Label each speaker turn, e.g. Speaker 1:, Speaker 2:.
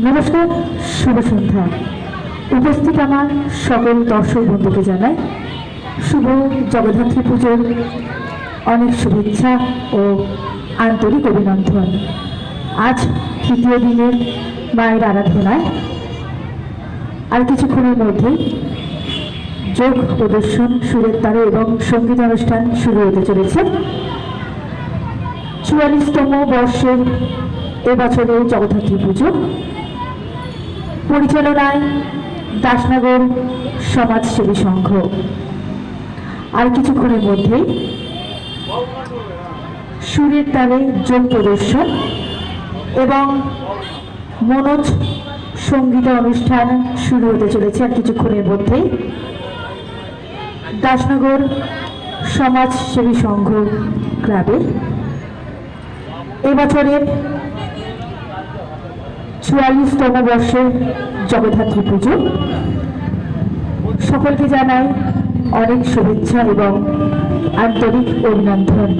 Speaker 1: নমস্কার, শুভ সন্ধ্যা। উপস্থিত আমার সকল দর্শক বন্ধুকে জানাই শুভ জগদ্ধাত্রী পুজোর অনেক শুভেচ্ছা ও আন্তরিক অভিনন্দন। আজ তৃতীয় দিনের মায়ের আরাধনায় আর কিছুক্ষণের মধ্যেই যোগ প্রদর্শন, সুরের তারে এবং সঙ্গীত অনুষ্ঠান শুরু হতে চলেছে। ৪৪তম বর্ষের এবছরের জগদ্ধাত্রী পুজো পরিচালনায় দাসনগর সমাজসেবী সংঘ। আর কিছুক্ষণের মধ্যেই সুরের তালে যোগ প্রদর্শন এবং মনোজ সঙ্গীত অনুষ্ঠান শুরু হতে চলেছে। আর কিছুক্ষণের মধ্যেই দাসনগর সমাজসেবী সংঘ ক্লাবে এবছরের ৪৪তম বর্ষের জগদ্ধাত্রী পুজো। সকলকে জানাই অনেক শুভেচ্ছা এবং আন্তরিক অভিনন্দন।